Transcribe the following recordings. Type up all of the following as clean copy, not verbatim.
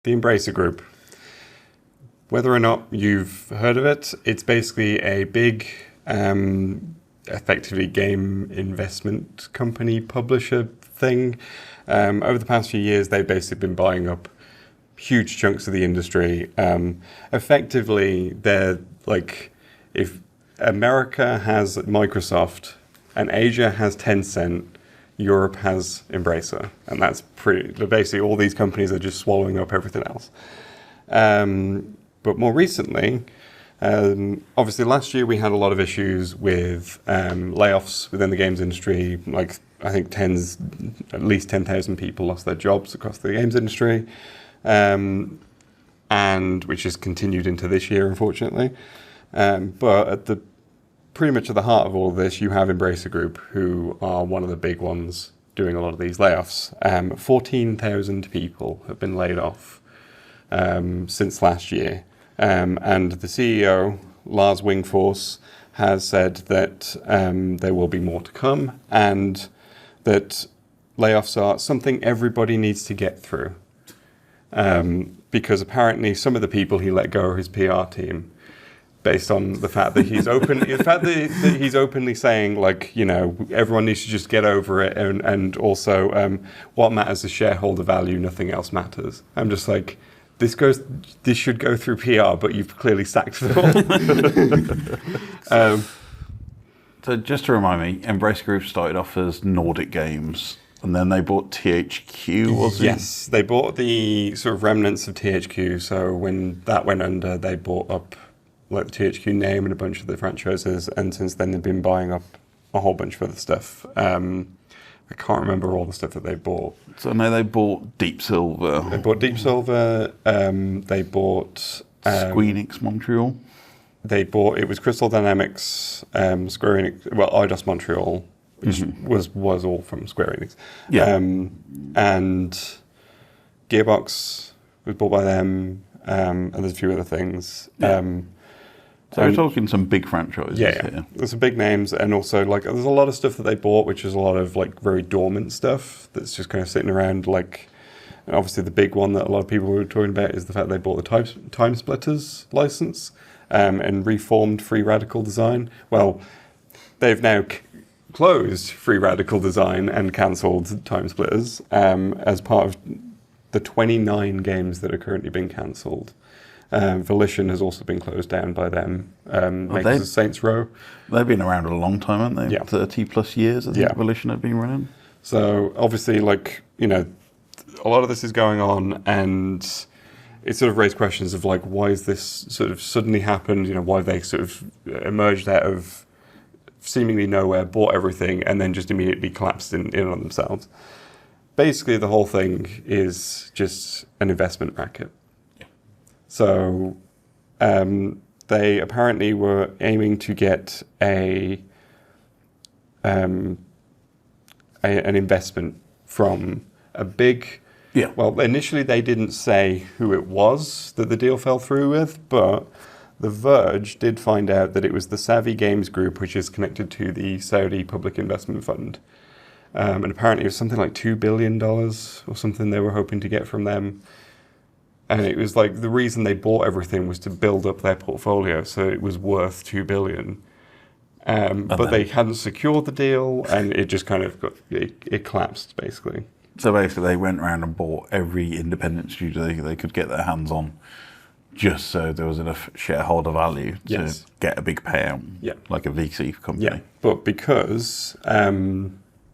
The Embracer Group. Whether or not you've heard of it, it's basically a big, effectively game investment company publisher thing. Over the past few years, they've basically been buying up huge chunks of the industry. Effectively, they're like, if America has Microsoft and Asia has Tencent, Europe has Embracer. And that's basically all these companies are just swallowing up everything else. But more recently, obviously last year we had a lot of issues with layoffs within the games industry. Like, I think at least 10,000 people lost their jobs across the games industry, and which has continued into this year, unfortunately. But pretty much at the heart of all of this, you have Embracer Group, who are one of the big ones doing a lot of these layoffs. 14,000 people have been laid off since last year. And the CEO, Lars Wingfors, has said that there will be more to come and that layoffs are something everybody needs to get through. Because apparently some of the people he let go are his PR team, based on the fact that he's openly saying, like, you know, everyone needs to just get over it, and also what matters is shareholder value, nothing else matters. I'm just like, this should go through PR, but you've clearly sacked them all. So just to remind me, Embracer Group started off as Nordic Games, and then they bought THQ, was it? Yes, they bought the sort of remnants of THQ. So when that went under, they bought up like the THQ name and a bunch of the franchises, and since then they've been buying up a whole bunch of other stuff. I can't remember all the stuff that they bought. So I know they bought Deep Silver. They bought Deep Silver. They bought Squeenix Montreal. It was Crystal Dynamics, Square Enix, well, Eidos Montreal, which was all from Square Enix. Yeah. And Gearbox was bought by them, and there's a few other things. Yeah. So we're talking some big franchises here. There's some big names, and also like there's a lot of stuff that they bought, which is a lot of like very dormant stuff that's just kind of sitting around. Like, and obviously the big one that a lot of people were talking about is the fact they bought the Time Splitters license and reformed Free Radical Design. Well, they've now closed Free Radical Design and cancelled Time Splitters as part of the 29 games that are currently being cancelled. Volition has also been closed down by them. Makers of Saints Row. They've been around a long time, haven't they? Yeah. 30 plus years, I think Volition have been running. So obviously, like, you know, a lot of this is going on, and it sort of raised questions of like, why is this sort of suddenly happened? You know, why they sort of emerged out of seemingly nowhere, bought everything, and then just immediately collapsed in on themselves. Basically, the whole thing is just an investment racket. So they apparently were aiming to get an investment from a big... Yeah. Well, initially they didn't say who it was that the deal fell through with, but The Verge did find out that it was the Savvy Games Group, which is connected to the Saudi Public Investment Fund. And apparently it was something like $2 billion or something they were hoping to get from them. And it was like the reason they bought everything was to build up their portfolio, so it was worth $2 billion. But they hadn't secured the deal, and it just kind of it collapsed, basically. So basically they went around and bought every independent studio they could get their hands on, just so there was enough shareholder value to get a big payout, like a VC company. Yeah, but because of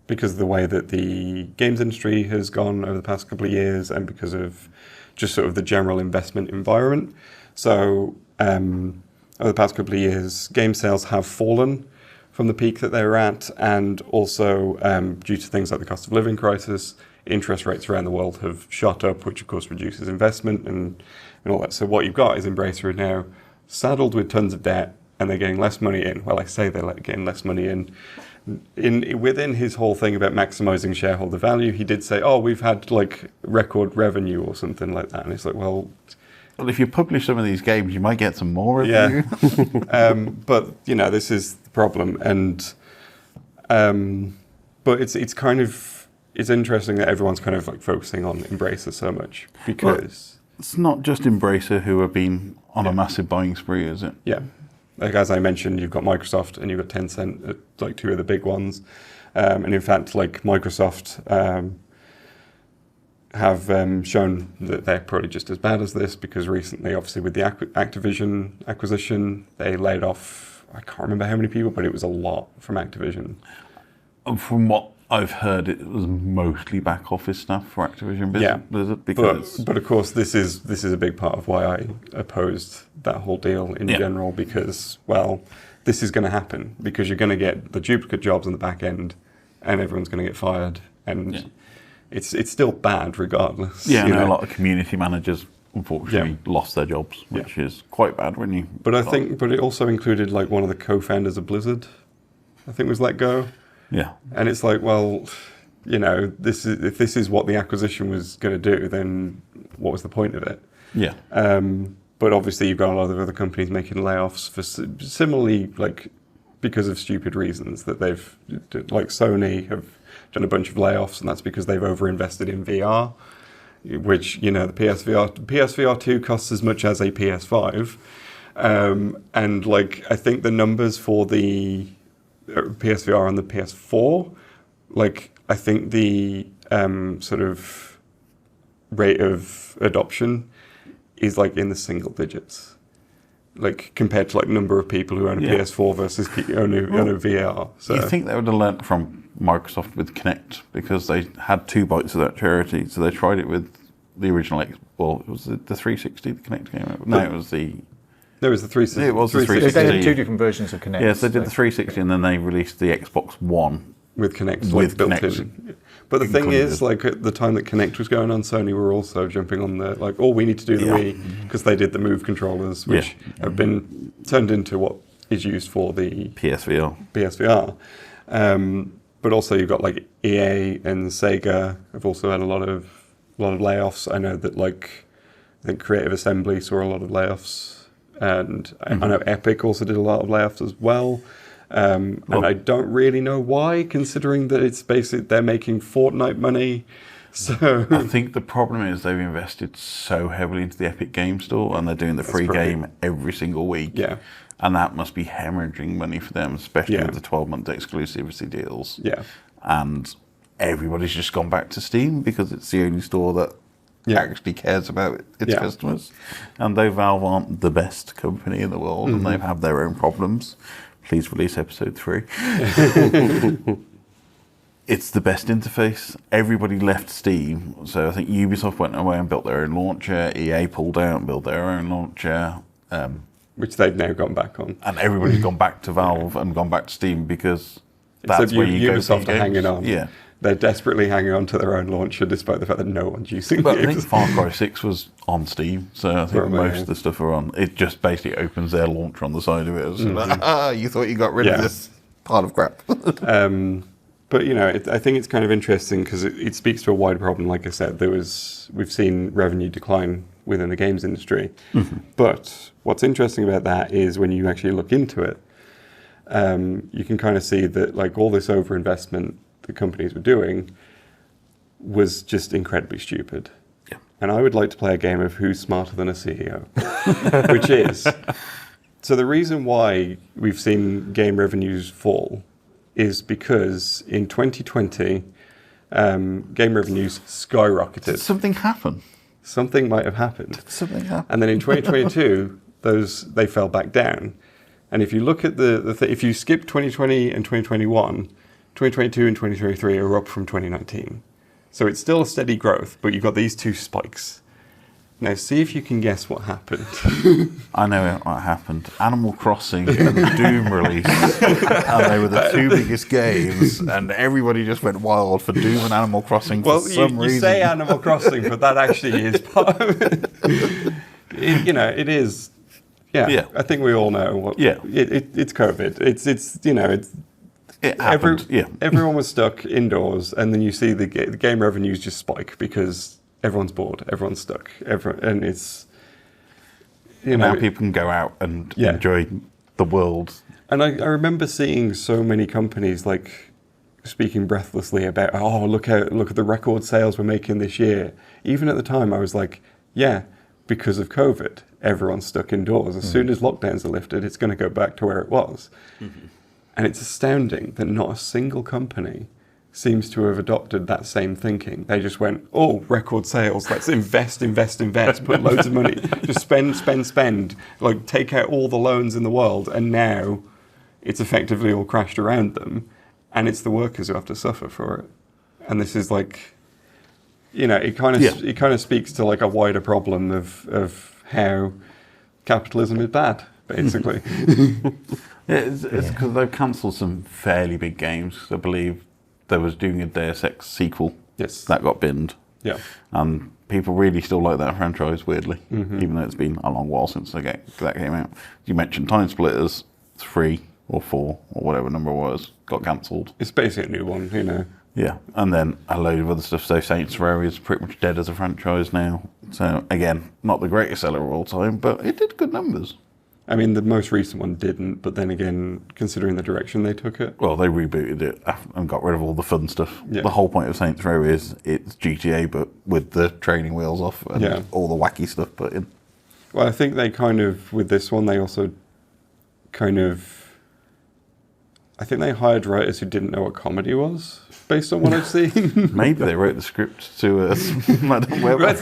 the way that the games industry has gone over the past couple of years, and because of just sort of the general investment environment. So over the past couple of years, game sales have fallen from the peak that they were at, and also due to things like the cost of living crisis, interest rates around the world have shot up, which of course reduces investment and all that. So what you've got is Embracer now saddled with tons of debt, and they're getting less money in. Well, I say they're getting less money in. Within his whole thing about maximizing shareholder value, he did say, "Oh, we've had like record revenue or something like that." And it's like, well, if you publish some of these games, you might get some more revenue. Yeah. But you know, this is the problem, and but it's kind of interesting that everyone's kind of like focusing on Embracer so much because It's not just Embracer who have been on a massive buying spree, is it? Yeah. Like, as I mentioned, you've got Microsoft and you've got Tencent, like two of the big ones. And in fact, like Microsoft have shown that they're probably just as bad as this, because recently, obviously, with the Activision acquisition, they laid off, I can't remember how many people, but it was a lot from Activision. From what I've heard, it was mostly back office staff for Activision Blizzard. Because but of course, this is a big part of why I opposed that whole deal in general, because, well, this is going to happen, because you're going to get the duplicate jobs on the back end, and everyone's going to get fired, and it's still bad regardless. Yeah, a lot of community managers unfortunately lost their jobs, which is quite bad when you. But but it also included like one of the co-founders of Blizzard, I think, was let go. Yeah, and it's like, well, if this is what the acquisition was going to do, then what was the point of it? Yeah. But obviously, you've got a lot of other companies making layoffs for similarly, like, because of stupid reasons that they've, like Sony have done a bunch of layoffs, and that's because they've overinvested in VR, which, the PSVR 2 costs as much as a PS5. And like, I think the numbers for the PSVR and the PS4, like, I think the sort of rate of adoption is like in the single digits, like compared to like number of people who own a PS4 versus own a VR. So you think they would have learnt from Microsoft with Kinect, because they had two bites of that charity. So they tried it with the original was it the 360 the Kinect came out? No, it was the. There was the 360. It was the 360. They had two different versions of Kinect. Yes, they did the 360, and then they released the Xbox One with Kinect built in. But the thing is, like, at the time that Kinect was going on, Sony were also jumping on the, like, we need to do the Wii, because they did the Move controllers, which have been turned into what is used for the PSVR. But also you've got like EA and Sega have also had a lot of layoffs. I know that, like, I think Creative Assembly saw a lot of layoffs, and I know Epic also did a lot of layoffs as well. And I don't really know why, considering that it's basically they're making Fortnite money. So I think the problem is they've invested so heavily into the Epic Game Store, and they're doing the free game every single week. Yeah. And that must be hemorrhaging money for them, especially with the 12-month exclusivity deals. Yeah. And everybody's just gone back to Steam because it's the only store that actually cares about its customers. And though Valve aren't the best company in the world, and they have their own problems, please release episode 3. It's the best interface. Everybody left Steam. So I think Ubisoft went away and built their own launcher. EA pulled out and built their own launcher. Which they've now gone back on. And everybody's gone back to Valve and gone back to Steam, because that's where you go. Ubisoft are hanging on. Yeah. They're desperately hanging on to their own launcher, despite the fact that no one's using it. But I think Far Cry 6 was on Steam, so I think most of the stuff are on. It just basically opens their launcher on the side of it. You thought you got rid of this pile of crap. But I think it's kind of interesting because it speaks to a wide problem. Like I said, we've seen revenue decline within the games industry. But what's interesting about that is when you actually look into it, you can kind of see that, like, all this overinvestment the companies were doing was just incredibly stupid. Yeah. And I would like to play a game of Who's Smarter Than a CEO, which is, so the reason why we've seen game revenues fall is because in 2020, game revenues skyrocketed. Something happened. Something might have happened. Something happened. And then in 2022, they fell back down. And if you look at if you skip 2020 and 2021, 2022 and 2023 are up from 2019. So it's still a steady growth, but you've got these two spikes. Now, see if you can guess what happened. I know what happened. Animal Crossing and Doom released. And they were the two biggest games, and everybody just went wild for Doom and Animal Crossing for some reason. Well, you say Animal Crossing, but that actually is part of it. It is. Yeah, I think we all know what. Yeah, it's COVID. It happened. Everyone was stuck indoors, and then you see the game revenues just spike because everyone's bored, everyone's stuck, and it's now people can go out and enjoy the world. And I remember seeing so many companies like speaking breathlessly about, look at the record sales we're making this year. Even at the time, I was like, yeah, because of COVID, everyone's stuck indoors. As soon as lockdowns are lifted, it's going to go back to where it was. And it's astounding that not a single company seems to have adopted that same thinking. They just went, oh, record sales, let's invest, put loads of money, just spend, like take out all the loans in the world, and now it's effectively all crashed around them, and it's the workers who have to suffer for it. And this is like, it kind of speaks to like a wider problem of how capitalism is bad, basically. It's because they've cancelled some fairly big games. I believe they was doing a Deus Ex sequel. Yes. That got binned. Yeah. And people really still like that franchise, weirdly, even though it's been a long while since that came out. You mentioned Time Splitters, 3 or 4 or whatever number it was, got cancelled. It's basically a new one, Yeah, and then a load of other stuff. So Saints Row is pretty much dead as a franchise now. So again, not the greatest seller of all time, but it did good numbers. I mean, the most recent one didn't, but then again, considering the direction they took it. Well, they rebooted it and got rid of all the fun stuff. Yeah. The whole point of Saints Row is it's GTA, but with the training wheels off and all the wacky stuff put in. Well, I think they with this one, they also I think they hired writers who didn't know what comedy was, based on what I've seen. Maybe they wrote the script to Madame Web. Was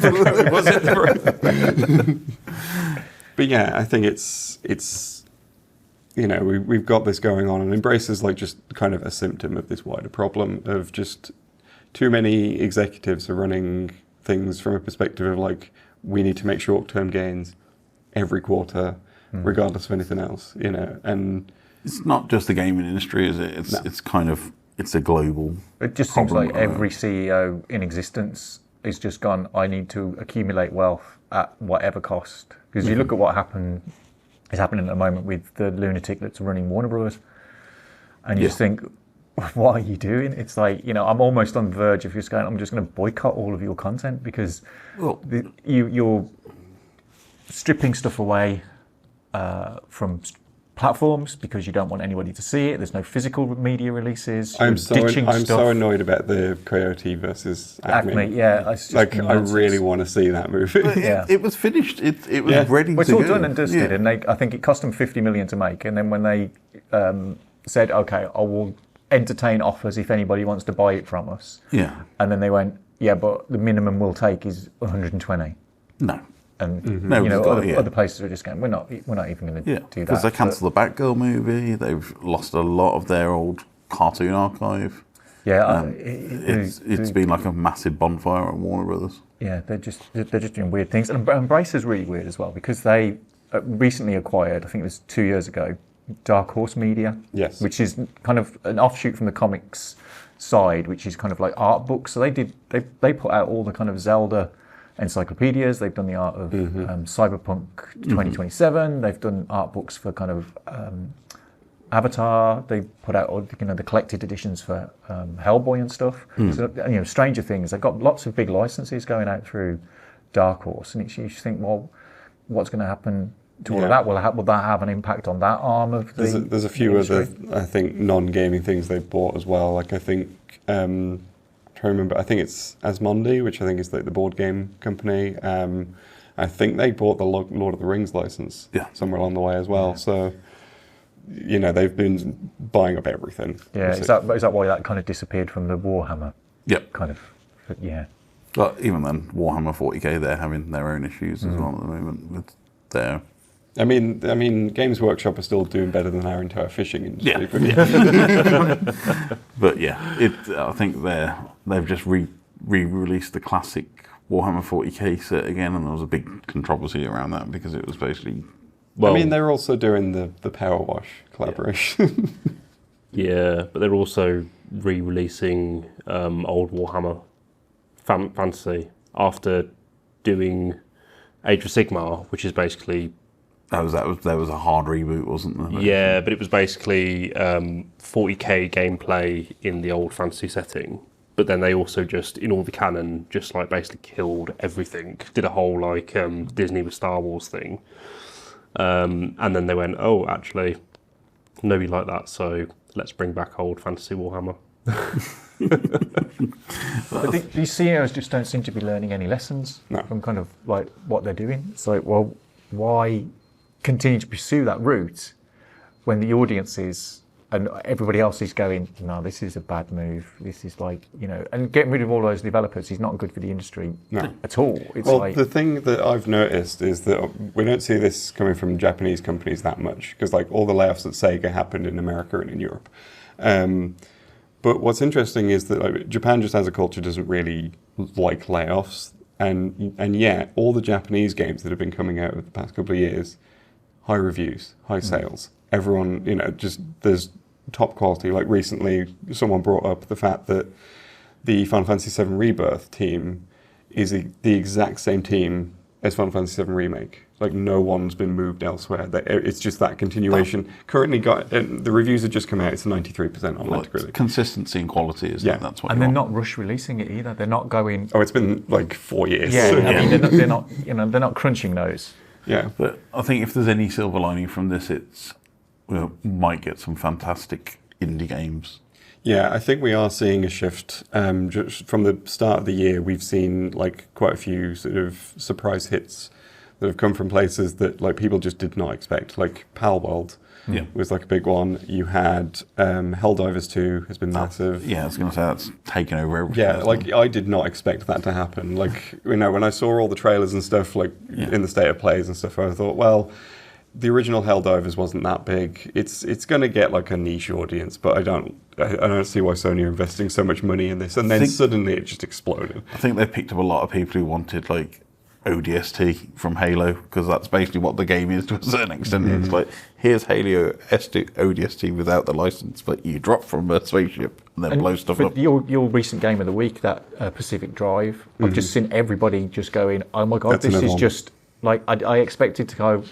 it? But yeah, I think it's we've got this going on, and Embrace is like just kind of a symptom of this wider problem of just too many executives are running things from a perspective of like, we need to make short-term gains every quarter, regardless of anything else, and it's not just the gaming industry, is it? It's a global. It just seems like every CEO in existence has just gone, I need to accumulate wealth at whatever cost. Because you look at what is happening at the moment with the lunatic that's running Warner Brothers, and you just think, what are you doing? It's like, I'm almost on the verge of just going, I'm just going to boycott all of your content because you're stripping stuff away from platforms because you don't want anybody to see it. There's no physical media releases. I'm so annoyed about the Coyote versus Acme. I really want to see that movie. It was finished. It was ready to go. It's all done and dusted, and I think it cost them $50 million to make. And then when they said, "Okay, I will entertain offers if anybody wants to buy it from us," and then they went, "Yeah, but the minimum we'll take is 120." No. And other places are just going, we're not even going to do that. Because they cancelled the Batgirl movie. They've lost a lot of their old cartoon archive. Yeah, it's been like a massive bonfire at Warner Brothers. Yeah, they're just doing weird things. And Embrace is really weird as well because they recently acquired, I think it was 2 years ago, Dark Horse Media. Yes. Which is kind of an offshoot from the comics side, which is kind of like art books. So they put out all the kind of Zelda encyclopedias. They've done the art of Cyberpunk 2027. They've done art books for kind of Avatar. They put out the collected editions for Hellboy and stuff. So, Stranger Things. They've got lots of big licenses going out through Dark Horse, and you just think, well, what's going to happen to all of that? Will that have an impact on that arm of the? There's a few other, I think, non-gaming things they've bought as well. Like I think. I remember, I think it's Asmodee, which I think is like the board game company. I think they bought the Lord of the Rings license somewhere along the way as well. So, they've been buying up everything. Yeah, is that why that kind of disappeared from the Warhammer? Yep. Kind of, yeah. But even then, Warhammer 40k, they're having their own issues as well at the moment with their... I mean, Games Workshop are still doing better than our entire fishing industry. But I think they've just re-released the classic Warhammer 40k set again, and there was a big controversy around that because it was basically. Well, I mean, they're also doing the Power Wash collaboration. But they're also re-releasing old Warhammer Fantasy after doing Age of Sigmar, which is basically. There was a hard reboot, wasn't there? Yeah, but it was basically 40k gameplay in the old fantasy setting. But then they also just, in all the canon, just like basically killed everything. Did a whole like Disney with Star Wars thing. And then they went, oh, actually, nobody liked that, so let's bring back old fantasy Warhammer. But these CEOs just don't seem to be learning any lessons from kind of like what they're doing. It's like, well, why continue to pursue that route when the audience is and everybody else is going, no, this is a bad move. This is like, and getting rid of all those developers is not good for the industry at all. It's the thing that I've noticed is that we don't see this coming from Japanese companies that much because like all the layoffs at Sega happened in America and in Europe. But what's interesting is that like, Japan just as a culture doesn't really like layoffs. And yet all the Japanese games that have been coming out over the past couple of years, high reviews, high sales. Everyone, just there's top quality. Like recently, someone brought up the fact that the Final Fantasy VII Rebirth team is the exact same team as Final Fantasy VII Remake. Like no one's been moved elsewhere. It's just that continuation. Currently, the reviews have just come out. It's 93% on Metacritic. Consistency and quality, isn't it? That's what. And they're not rush releasing it either. They're not going. Oh, it's been like 4 years. Yeah, I mean they're not. They're not crunching those. Yeah, but I think if there's any silver lining from this, it's we might get some fantastic indie games. Yeah, I think we are seeing a shift. Just from the start of the year, we've seen like quite a few sort of surprise hits that have come from places that like people just did not expect. Like Palworld was like a big one. You had Helldivers 2 has been massive. Yeah, I was going to say that's taken over everything. Yeah, like I did not expect that to happen. Like when I saw all the trailers and stuff like in the state of plays and stuff, I thought, well, the original Helldivers wasn't that big. It's going to get like a niche audience, but I don't see why Sony are investing so much money in this. And then suddenly it just exploded. I think they picked up a lot of people who wanted like ODST from Halo, because that's basically what the game is to a certain extent. It's like, here's Halo ODST without the license, but you drop from a spaceship and then blow stuff up. Your recent game of the week, that Pacific Drive, I've just seen everybody just going, oh my God, this is just... Like, I expected to go,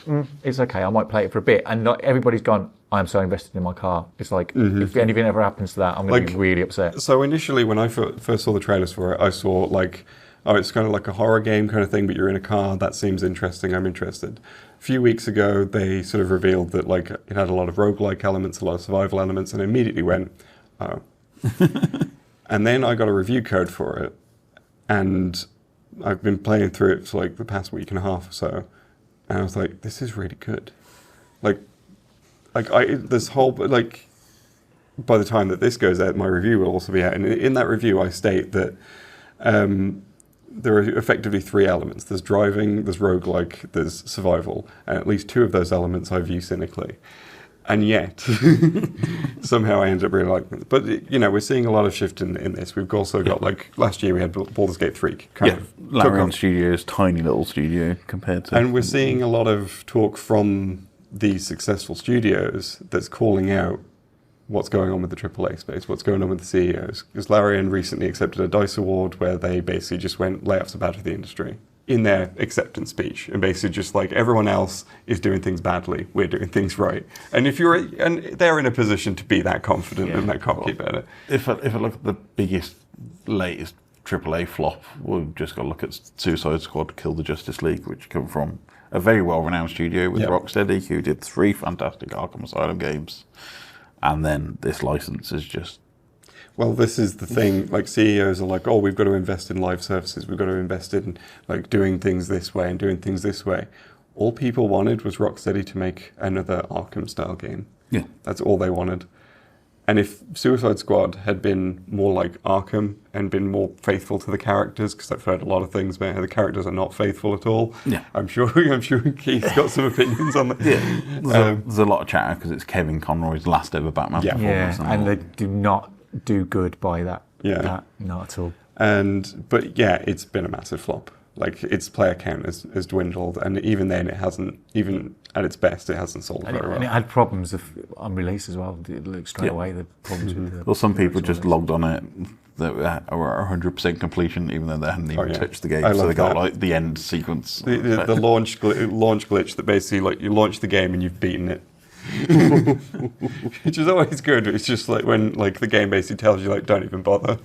it's okay, I might play it for a bit. And not everybody's gone, I'm so invested in my car. It's like, if anything ever happens to that, I'm going to be really upset. So initially, when I first saw the trailers for it, I saw like, oh, it's kind of like a horror game kind of thing, but you're in a car. That seems interesting. I'm interested. A few weeks ago, they sort of revealed that like it had a lot of roguelike elements, a lot of survival elements, and I immediately went, oh. And then I got a review code for it, and I've been playing through it for like the past week and a half or so, and I was like, this is really good. This whole, like, by the time that this goes out, my review will also be out. And in that review, I state that there are effectively 3 elements. There's driving, there's roguelike, there's survival. And at least 2 of those elements I view cynically. And yet, somehow I ended up really liking it. But, we're seeing a lot of shift in this. We've also got, like, last year we had Baldur's Gate 3. Larian Studios, tiny little studio compared to... And we're seeing a lot of talk from these successful studios that's calling out what's going on with the AAA space, what's going on with the CEOs. Because Larian recently accepted a DICE award where they basically just went, layoffs are bad for the industry, in their acceptance speech, and basically just like everyone else is doing things badly, we're doing things right. And they're in a position to be that confident and that cocky about it. If I look at the latest AAA flop, we've just got to look at Suicide Squad, Kill the Justice League, which come from a very well-renowned studio with Rocksteady, who did 3 fantastic Arkham Asylum games, and then this license is just... Well, this is the thing, like CEOs are like, oh, we've got to invest in live services, we've got to invest in like doing things this way and doing things this way. All people wanted was Rocksteady to make another Arkham-style game. Yeah. That's all they wanted. And if Suicide Squad had been more like Arkham and been more faithful to the characters, because I've heard a lot of things about how the characters are not faithful at all. Yeah. I'm sure Keith's got some opinions on that. Yeah. There's a lot of chatter because it's Kevin Conroy's last ever Batman performance. Yeah, and they do not do good by that. Yeah. Not at all. But it's been a massive flop. Like, its player count has dwindled, and even then it hasn't, even at its best, it hasn't sold very well. And it had problems on release as well. It looked straight away, the problems with the... Well, some people just logged on it that were 100% completion, even though they hadn't even touched the game. So they got like the end sequence. The launch glitch that basically, like, you launch the game and you've beaten it. Which is always good. It's just like when like the game basically tells you like don't even bother.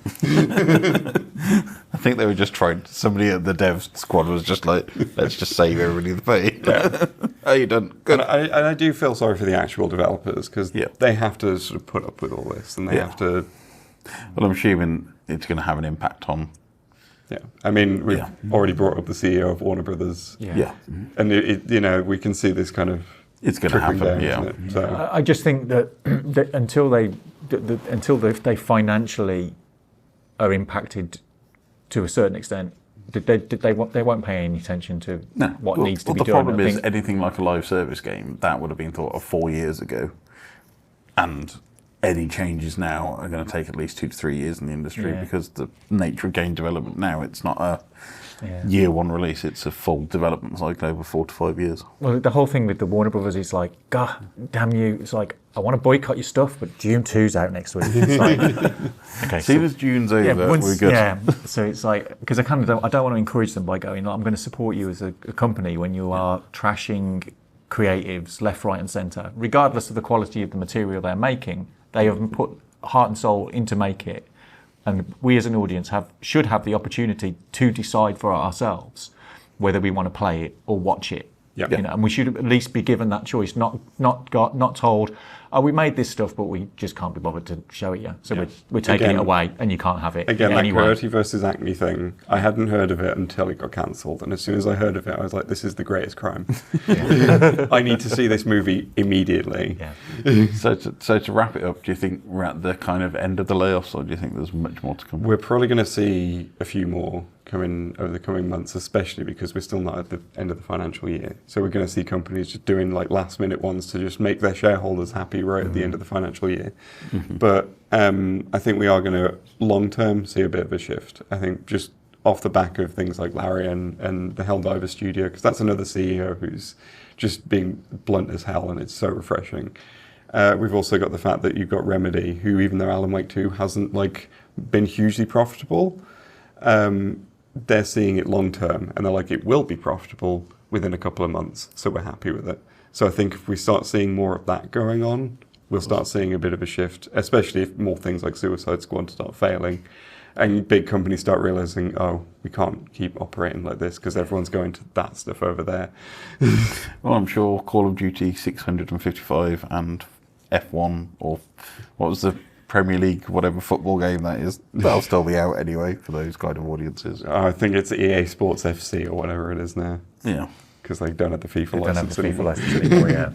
I think they were just trying. Somebody at the dev squad was just like, let's just save everybody the pay. Yeah. Oh, you done good. And I do feel sorry for the actual developers because they have to sort of put up with all this and they have to. Well, I'm assuming it's going to have an impact on. Yeah, I mean, we've already brought up the CEO of Warner Brothers. Yeah. And we can see this kind of. It's going to happen. down, Yeah. So, I just think that until they financially are impacted to a certain extent, they won't pay any attention to what needs to be done. The problem is anything like a live service game that would have been thought of 4 years ago, and any changes now are going to take at least 2 to 3 years in the industry because the nature of game development now, it's not a year one release, it's a full development cycle over 4 to 5 years. Well, the whole thing with the Warner Brothers is like, God damn you! It's like, I want to boycott your stuff, but Dune 2's out next week. It's like, okay, see, as June's over, we're good. Yeah, so it's like, because I don't want to encourage them by going, I'm going to support you as a company when you are trashing creatives left, right, and centre, regardless of the quality of the material they're making. They have put heart and soul into make it, and we as an audience should have the opportunity to decide for ourselves whether we want to play it or watch it. Yeah. And we should at least be given that choice, not told, oh, we made this stuff, but we just can't be bothered to show it you. So we're taking it away, and you can't have it. Again, that anyway. Coyote versus Acme thing, I hadn't heard of it until it got cancelled, and as soon as I heard of it, I was like, this is the greatest crime. I need to see this movie immediately. Yeah. So to wrap it up, do you think we're at the kind of end of the layoffs, or do you think there's much more to come? We're probably going to see a few more coming over the coming months, especially because we're still not at the end of the financial year. So we're going to see companies just doing like last minute ones to just make their shareholders happy right at the end of the financial year. But I think we are going to long term see a bit of a shift. I think just off the back of things like Larry and the Helldiver studio, because that's another CEO who's just being blunt as hell, and it's so refreshing. We've also got the fact that you've got Remedy, who, even though Alan Wake 2 hasn't been hugely profitable, they're seeing it long term, and they're like, it will be profitable within a couple of months, so we're happy with it. So I think if we start seeing more of that going on, we'll start seeing a bit of a shift, especially if more things like Suicide Squad start failing, and big companies start realizing, oh, we can't keep operating like this because everyone's going to that stuff over there. Well, I'm sure Call of Duty 655 and F1, or what was the Premier League, whatever football game that is, that'll still be out anyway for those kind of audiences. I think it's EA Sports FC or whatever it is now. Yeah. Because they don't have the FIFA They don't have license the FIFA anymore. license anymore, yeah.